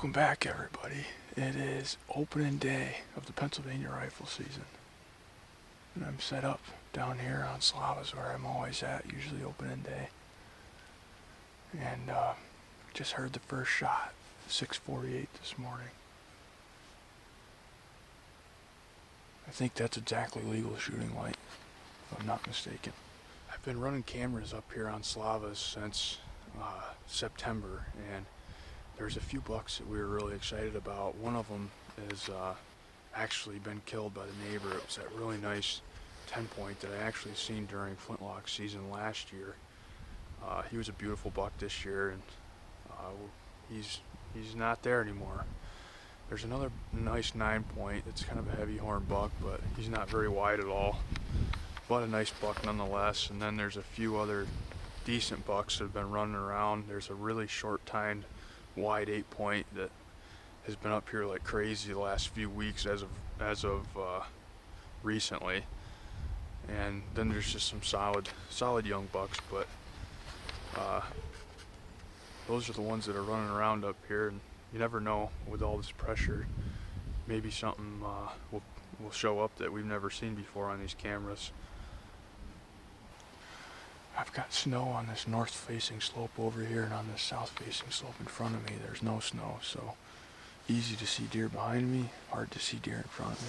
Welcome back, everybody. It is opening day of the Pennsylvania rifle season. And I'm set up down here on Slavas where I'm always at, usually opening day. And just heard the first shot, 6:48 this morning. I think that's exactly legal shooting light, if I'm not mistaken. I've been running cameras up here on Slavas since September, and there's a few bucks that we were really excited about. One of them is actually been killed by the neighbor. It was that really nice 10-point that I actually seen during flintlock season last year. He was a beautiful buck this year, and he's not there anymore. There's another nice 9-point. It's kind of a heavy horn buck, but he's not very wide at all. But a nice buck nonetheless. And then there's a few other decent bucks that have been running around. There's a really short-tined wide 8-point that has been up here like crazy the last few weeks as of recently. And then there's just some solid young bucks, but those are the ones that are running around up here, and you never know with all this pressure. Maybe something will show up that we've never seen before on these cameras. I've got snow on this north-facing slope over here, and on this south-facing slope in front of me there's no snow, so easy to see deer behind me, hard to see deer in front of me.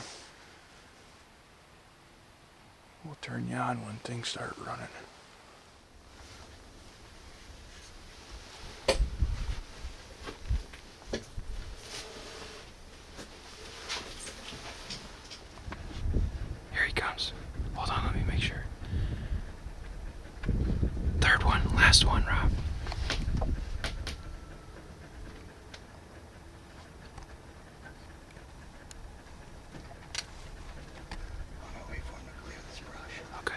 We'll turn you on when things start running. Here he comes. Hold on, let me make sure. Third one, last one, Rob. Okay.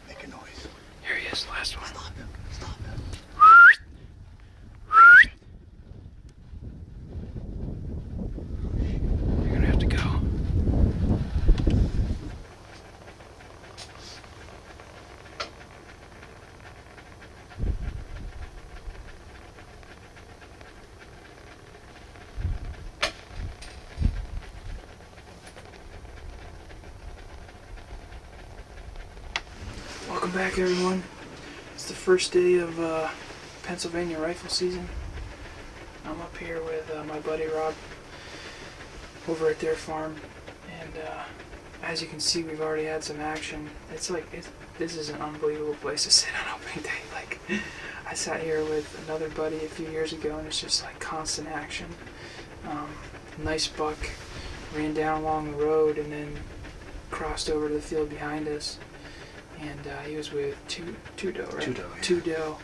Make a noise. Here he is, last one. Stop him. Stop him. You're gonna have to go. Welcome back, everyone. It's the first day of Pennsylvania rifle season. I'm up here with my buddy Rob over at their farm, and as you can see, we've already had some action. This is an unbelievable place to sit on opening day. Like, I sat here with another buddy a few years ago, and it's just like constant action. Nice buck ran down along the road and then crossed over to the field behind us. And he was with two doe, right? Two doe, yeah. Two doe.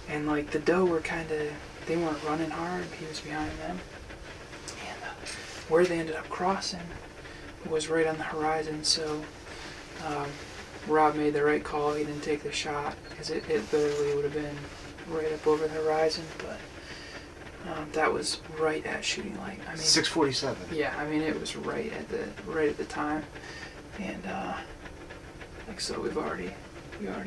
And like the doe were they weren't running hard. He was behind them. And where they ended up crossing was right on the horizon. So Rob made the right call. He didn't take the shot because it literally would have been right up over the horizon. But that was right at shooting light. I mean, 6:47. yeah, I mean it was right at the time. And so we already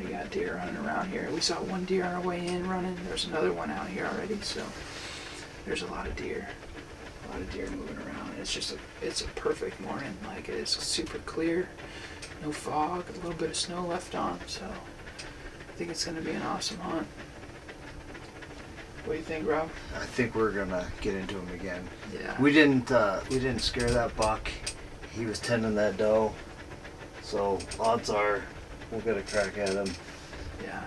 got deer running around here. We saw one deer on our way in running. There's another one out here already. So there's a lot of deer moving around. It's a perfect morning. Like, it is super clear, no fog, a little bit of snow left on. So I think it's going to be an awesome hunt. What do you think, Rob? I think we're gonna get into him again. Yeah. We didn't scare that buck. He was tending that doe. So odds are we'll get a crack at him. Yeah.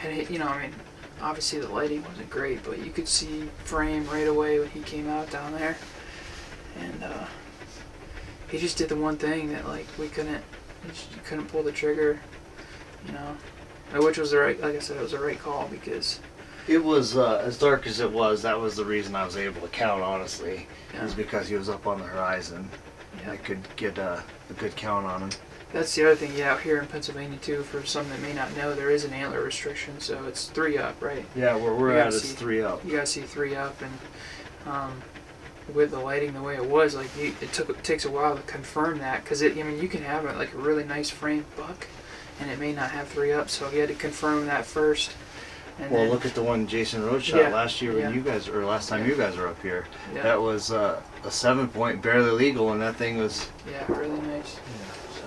And I mean, obviously the lighting wasn't great, but you could see frame right away when he came out down there. And he just did the one thing that you couldn't pull the trigger, which was like I said, it was the right call because It was as dark as it was. That was the reason I was able to count, honestly. Yeah. Is because he was up on the horizon. Yeah. I could get a good count on him. That's the other thing, yeah, out here in Pennsylvania too, for some that may not know, there is an antler restriction, so it's 3 up, right? Yeah, where we're You at gotta is see 3 up. You gotta see 3 up, and with the lighting the way it was, like it takes a while to confirm that, because I mean, you can have like a really nice framed buck, and it may not have 3 up, so you had to confirm that first. And Well, then, look at the one Jason Rhodes shot last year when yeah. you guys, or last time you guys were up here. Yeah. That was a 7-point, barely legal, and that thing was. Yeah, really nice. Yeah. So,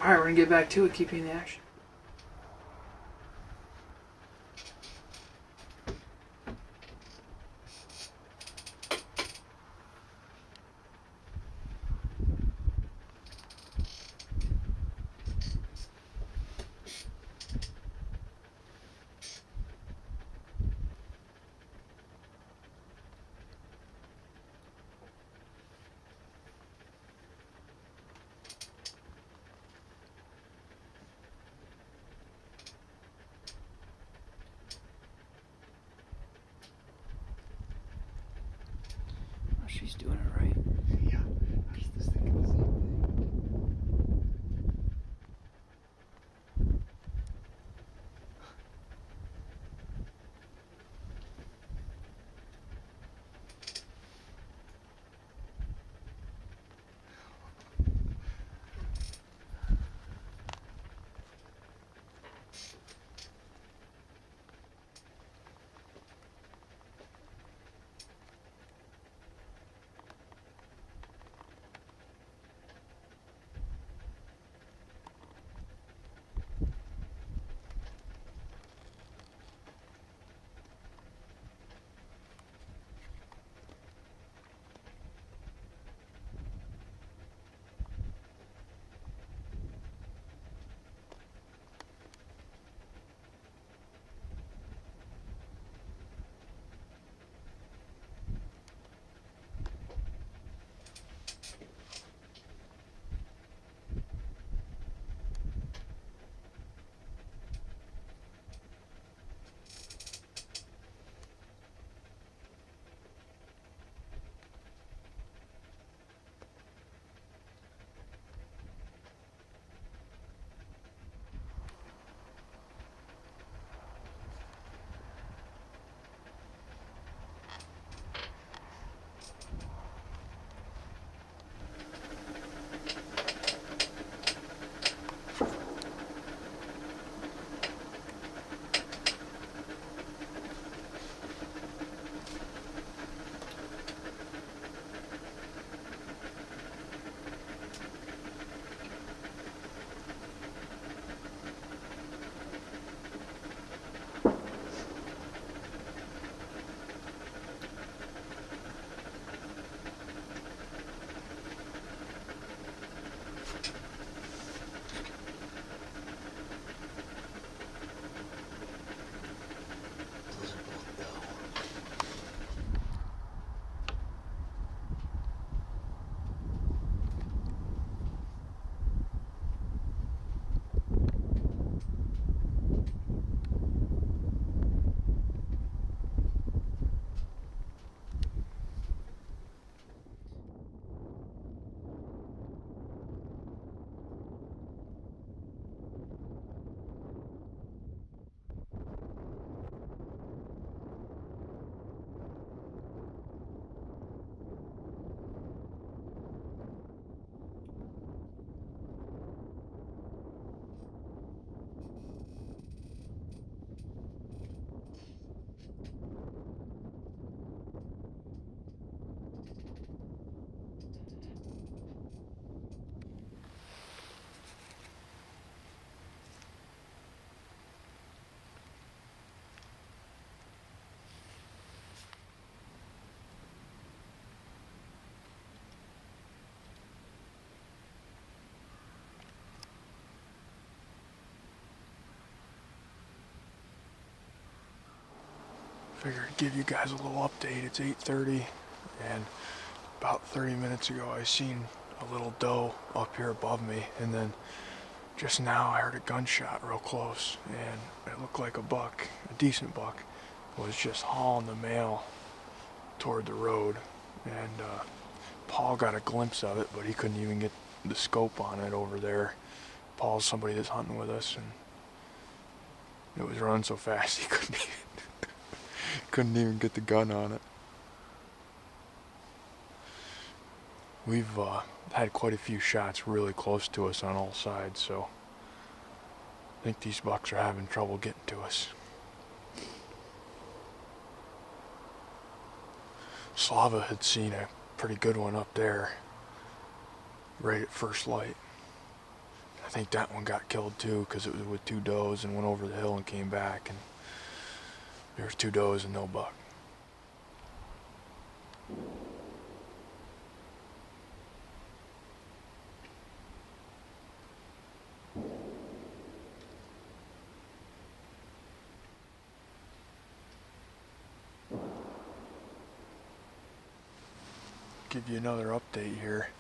all right, we're gonna get back to it. Keep you in the action. She's doing it right. Yeah, I was just thinking the same thing. Figured I'd give you guys a little update. It's 8:30, and about 30 minutes ago I seen a little doe up here above me, and then just now I heard a gunshot real close, and it looked like a buck, a decent buck, was just hauling the male toward the road, and Paul got a glimpse of it, but he couldn't even get the scope on it over there. Paul's somebody that's hunting with us, and it was running so fast he couldn't even get the gun on it. We've had quite a few shots really close to us on all sides, so I think these bucks are having trouble getting to us. Slava had seen a pretty good one up there right at first light. I think that one got killed too because it was with 2 does and went over the hill and came back, and there was 2 does and no buck. Give you another update here.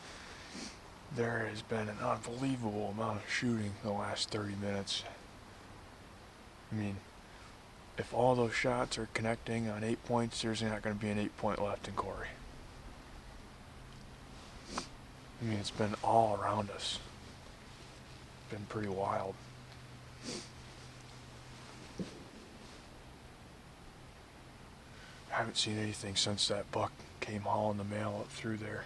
There has been an unbelievable amount of shooting the last 30 minutes. I mean, if all those shots are connecting on 8 points, there's not going to be an 8 point left in Corey. I mean, it's been all around us. It's been pretty wild. I haven't seen anything since that buck came hauling the mail up through there.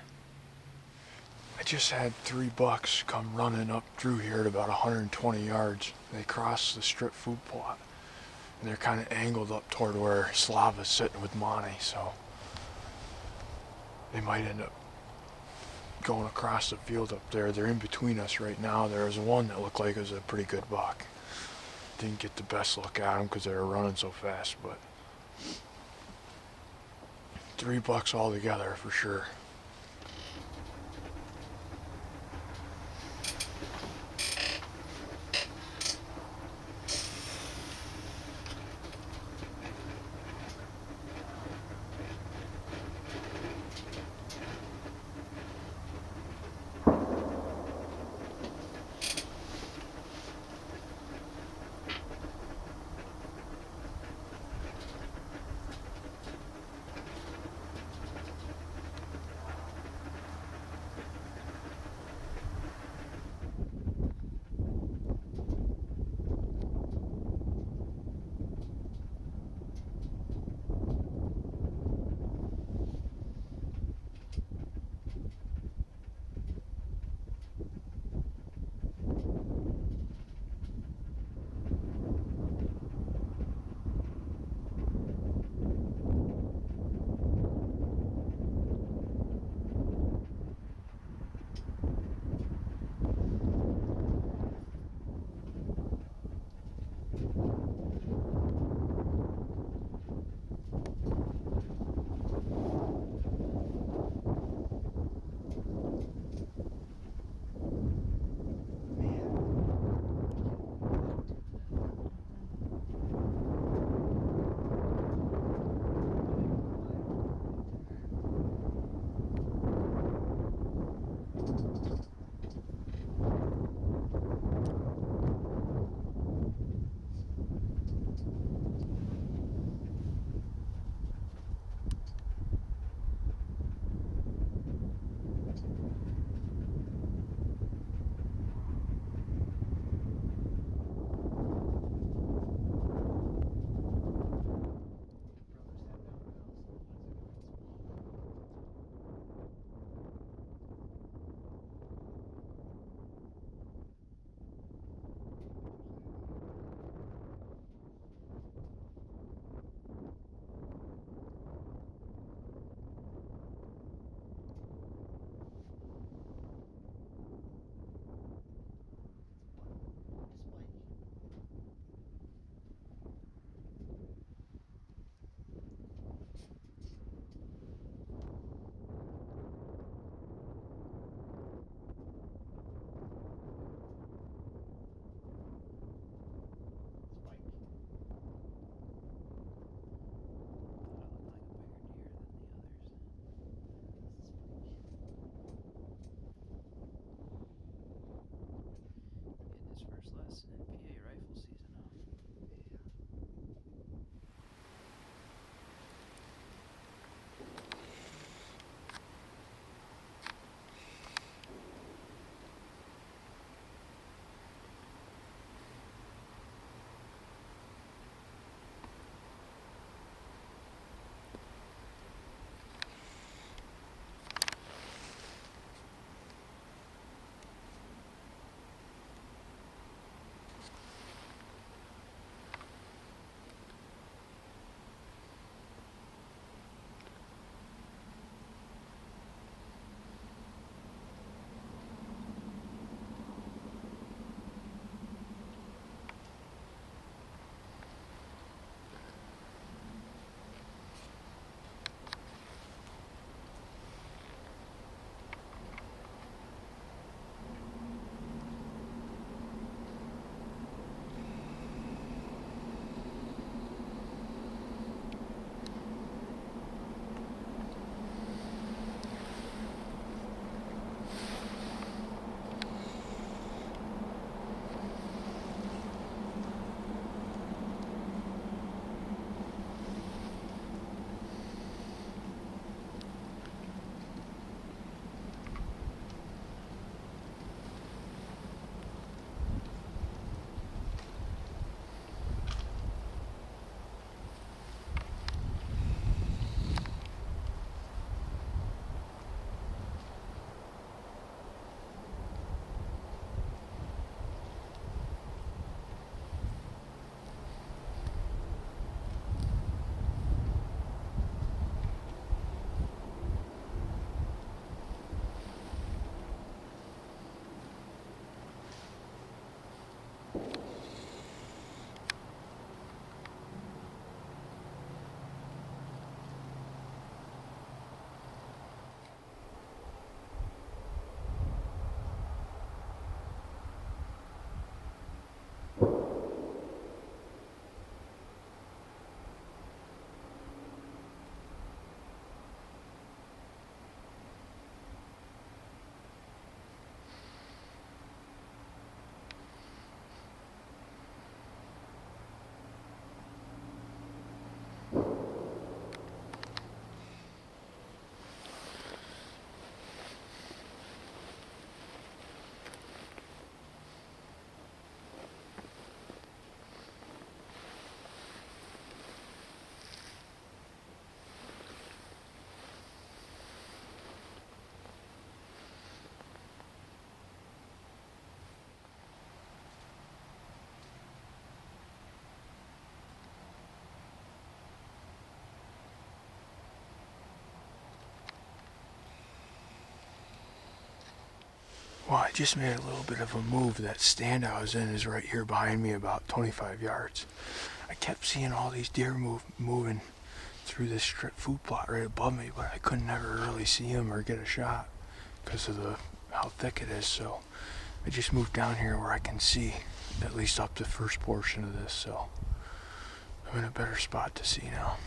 I just had 3 bucks come running up through here at about 120 yards. They crossed the strip food plot, and they're kind of angled up toward where Slava's sitting with Monty, so they might end up going across the field up there. They're in between us right now. There was one that looked like it was a pretty good buck. Didn't get the best look at him because they were running so fast, but 3 bucks altogether for sure. Well, I just made a little bit of a move. That stand I was in is right here behind me, about 25 yards. I kept seeing all these deer moving through this strip food plot right above me, but I couldn't ever really see them or get a shot because of how thick it is. So I just moved down here where I can see at least up the first portion of this. So I'm in a better spot to see now.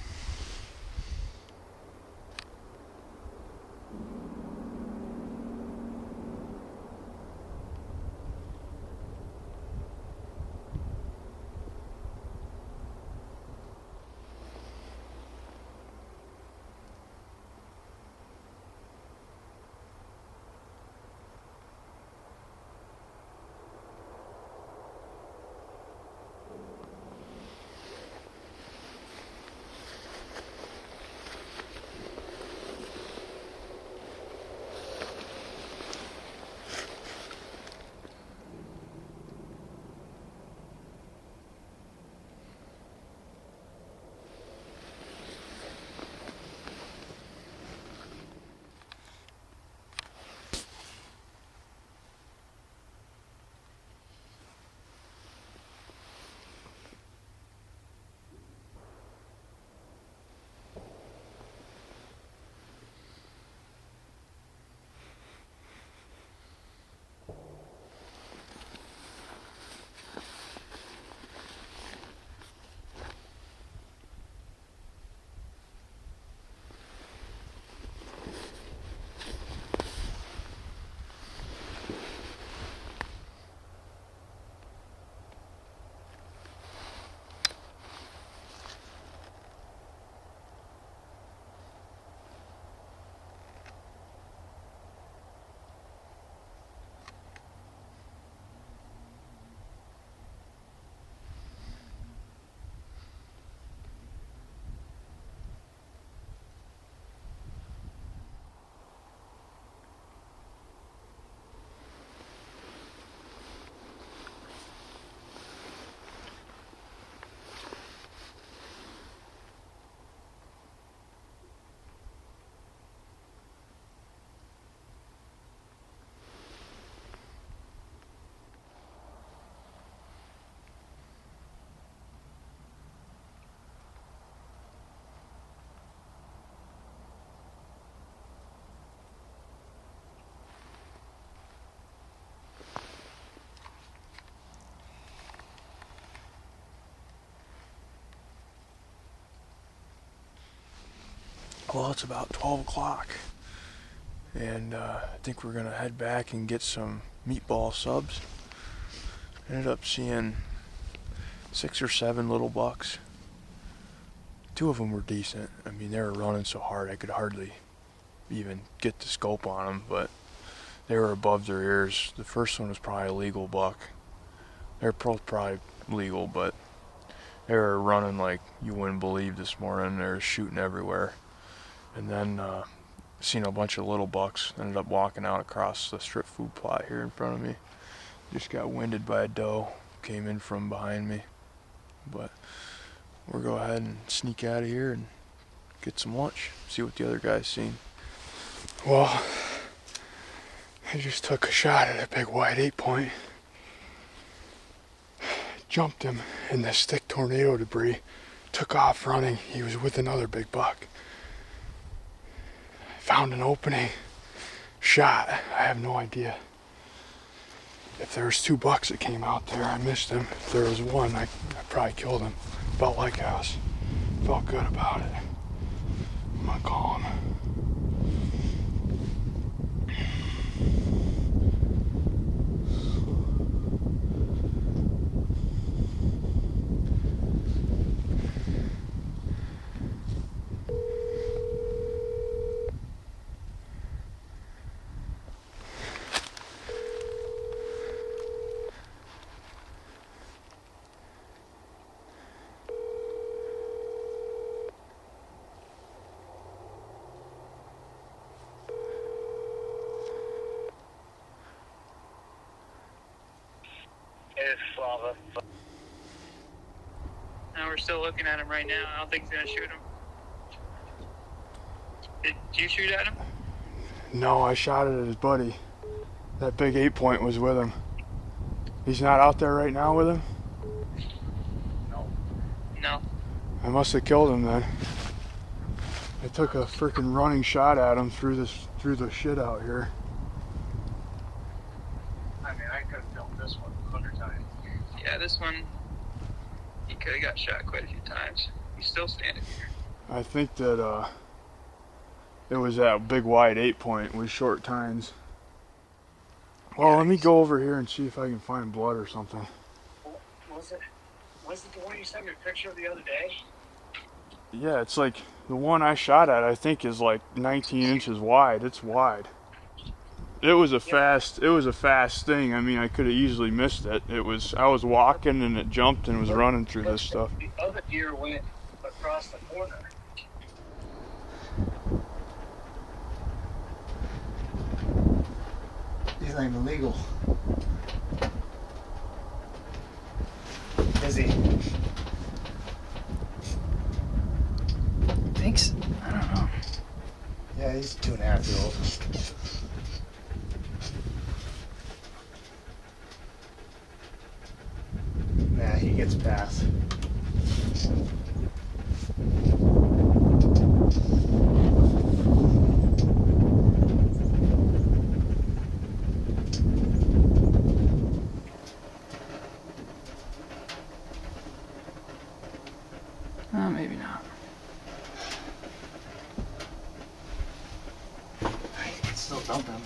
Well, it's about 12 o'clock, and I think we're going to head back and get some meatball subs. Ended up seeing 6 or 7 little bucks. 2 of them were decent. I mean, they were running so hard I could hardly even get the scope on them, but they were above their ears. The first one was probably a legal buck. They're probably legal, but they were running like you wouldn't believe this morning. They were shooting everywhere. And then seen a bunch of little bucks. Ended up walking out across the strip food plot here in front of me. Just got winded by a doe. Came in from behind me. But we'll go ahead and sneak out of here and get some lunch. See what the other guys seen. Well, I just took a shot at a big white 8-point. Jumped him in the stick tornado debris. Took off running. He was with another big buck. Found an opening. Shot. I have no idea. If there was 2 bucks that came out there, I missed him. If there was 1, I probably killed him. Felt good about it. I'm gonna call him. Now we're still looking at him right now. I don't think he's gonna shoot him. Did you shoot at him? No, I shot it at his buddy. That big 8-point was with him. He's not out there right now with him? No. I must have killed him then. I took a freaking running shot at him through the shit out here. I mean, I could have filmed this one 100 times. Yeah, this one, he could have got shot quite a few times. He's still standing here. I think that it was that big wide 8-point with short tines. Well, let me go over here and see if I can find blood or something. Was it the one you sent me a picture of the other day? Yeah, it's like the one I shot at, I think is like 19 inches wide. It's wide. It was a fast thing. I mean, I could have easily missed it. I was walking and it jumped and was running through this stuff. The other deer went across the corner. He's not even legal. Is he? Thanks. I don't know. Yeah, he's 2.5-year-old. Nah, he gets past. Maybe not. You can still dump him.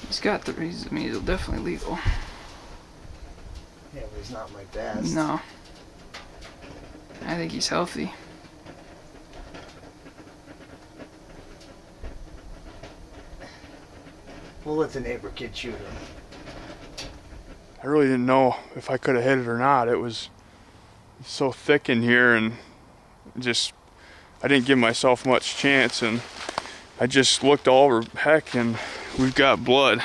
He's got the reason. I mean, he's definitely legal. Yeah, but he's not my best. No. I think he's healthy. We'll let the neighbor kid shoot him. I really didn't know if I could have hit it or not. It was so thick in here and I didn't give myself much chance, and I just looked all over, heck, and we've got blood.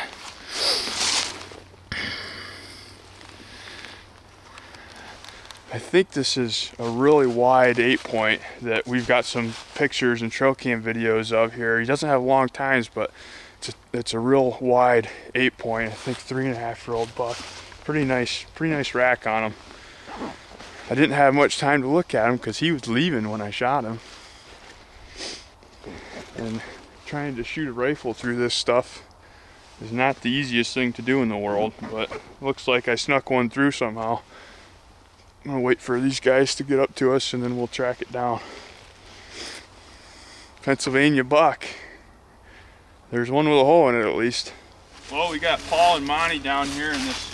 I think this is a really wide 8-point that we've got some pictures and trail cam videos of here. He doesn't have long tines, but it's a real wide 8-point. I think 3.5-year-old buck. Pretty nice rack on him. I didn't have much time to look at him because he was leaving when I shot him. And trying to shoot a rifle through this stuff is not the easiest thing to do in the world, but looks like I snuck one through somehow. I'm gonna wait for these guys to get up to us and then we'll track it down. Pennsylvania buck. There's one with a hole in it at least. Well, we got Paul and Monty down here in this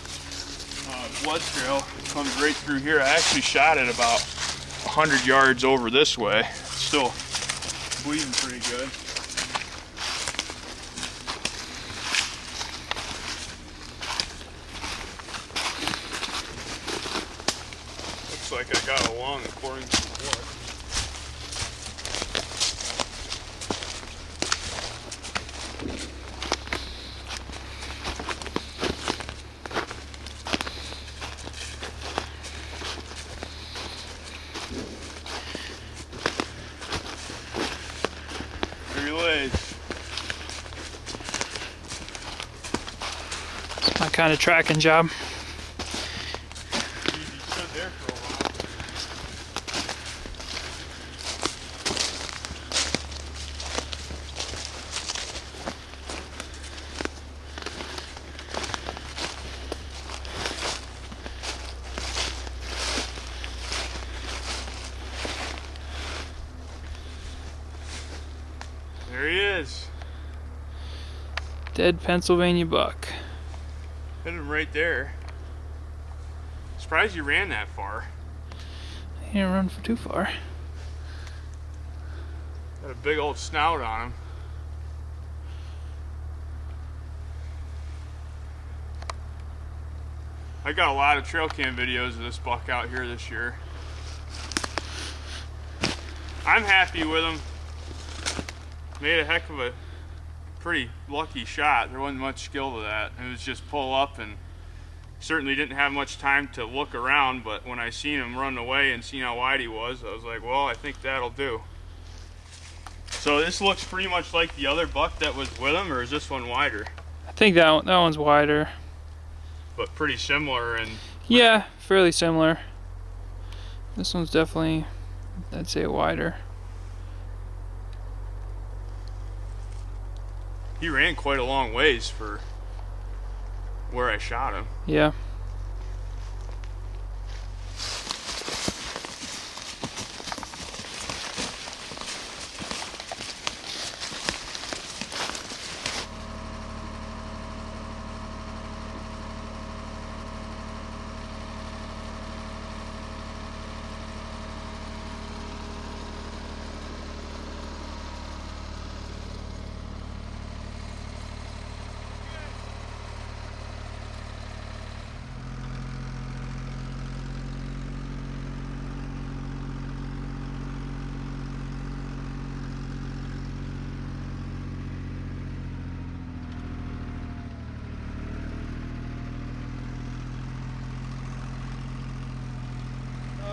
blood trail. It comes right through here. I actually shot it about 100 yards over this way. It's still bleeding pretty good. Looks like I got along according to the book. It's my kind of tracking job. There he is. Dead Pennsylvania buck. Hit him right there. Surprised you ran that far. He didn't run for too far. Got a big old snout on him. I got a lot of trail cam videos of this buck out here this year. I'm happy with him. Made a heck of a pretty lucky shot. There wasn't much skill to that. It was just pull up, and certainly didn't have much time to look around, but when I seen him run away and seen how wide he was, I was like, well, I think that'll do. So this looks pretty much like the other buck that was with him, or is this one wider? I think that one's wider. But pretty similar, and Yeah, fairly similar. This one's definitely, I'd say, wider. he ran quite a long ways for where I shot him. Yeah.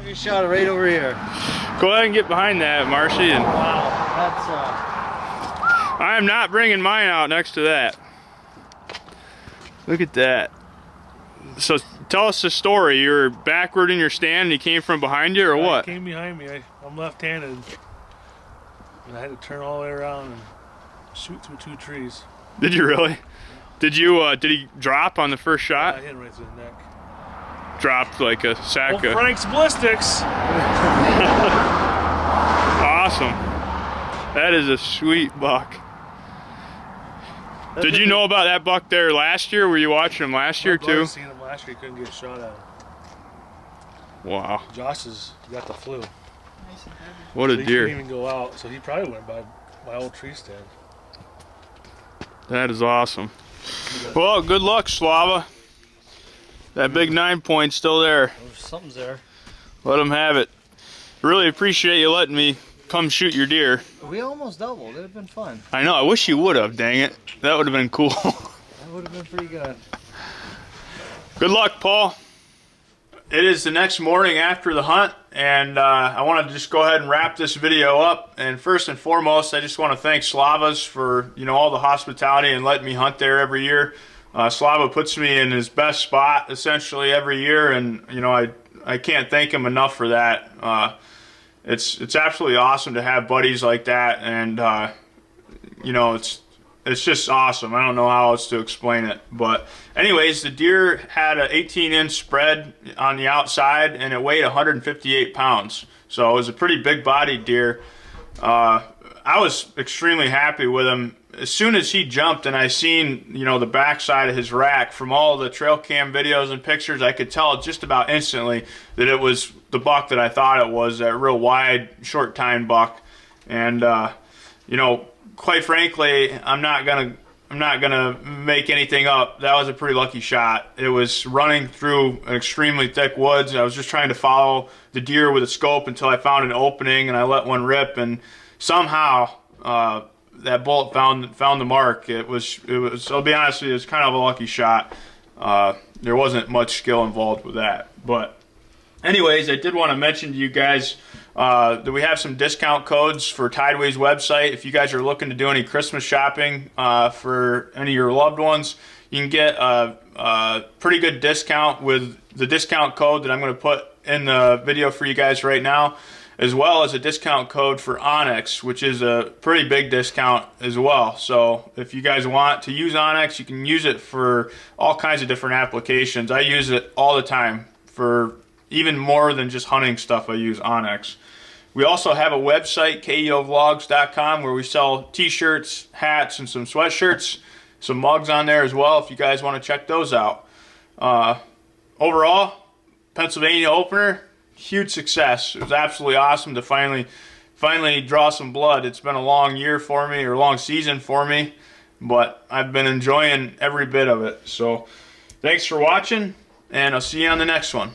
You shot it right over here. Go ahead and get behind that, Marcy. And Wow, that's I am not bringing mine out next to that. Look at that. So tell us the story. You were backward in your stand and he came from behind you, or what? He came behind me. I'm left-handed. And I had to turn all the way around and shoot through 2 trees. Did you really? Did he drop on the first shot? I hit him right through the neck. Dropped like a sack of... Frank's Ballistics! Awesome. That is a sweet buck. Did you know about that buck there last year? Were you watching him last year too? I seen him last year. He couldn't get a shot at him. Wow. Josh got the flu. What a So he deer. couldn't even go out, so he probably went by my old tree stand. That is awesome. Well, good luck, Slava. That big 9-point's still there. something's there. Let him have it. Really appreciate you letting me come shoot your deer. We almost doubled. It'd have been fun. I know. I wish you would have. Dang it. That would have been cool. That would have been pretty good. Good luck, Paul. It is the next morning after the hunt, and I want to just go ahead and wrap this video up. And first and foremost, I just want to thank Slavas for all the hospitality and letting me hunt there every year. Slava puts me in his best spot essentially every year, and I can't thank him enough for that. It's absolutely awesome to have buddies like that, and it's just awesome. I don't know how else to explain it. But anyways, the deer had an 18-inch spread on the outside, and it weighed 158 pounds. So it was a pretty big-bodied deer. I was extremely happy with him. As soon as he jumped and I seen, the backside of his rack, from all the trail cam videos and pictures, I could tell just about instantly that it was the buck that I thought it was, that real wide, short tine buck. And, quite frankly, I'm not gonna make anything up. That was a pretty lucky shot. It was running through an extremely thick woods. I was just trying to follow the deer with a scope until I found an opening, and I let one rip, and somehow that bullet found the mark. It was. I'll be honest with you, it was kind of a lucky shot. There wasn't much skill involved with that. But anyways, I did want to mention to you guys that we have some discount codes for Tideway's website. If you guys are looking to do any Christmas shopping for any of your loved ones, you can get a pretty good discount with the discount code that I'm going to put in the video for you guys right now, as well as a discount code for Onyx, which is a pretty big discount as well. So if you guys want to use Onyx, you can use it for all kinds of different applications. I use it all the time for even more than just hunting stuff. I use Onyx. We also have a website, keovlogs.com, where we sell t-shirts, hats, and some sweatshirts, some mugs on there as well if you guys want to check those out. Overall, Pennsylvania opener, huge success. It was absolutely awesome to finally draw some blood. It's been a long year for me, or a long season for me, but I've been enjoying every bit of it. So thanks for watching, and I'll see you on the next one.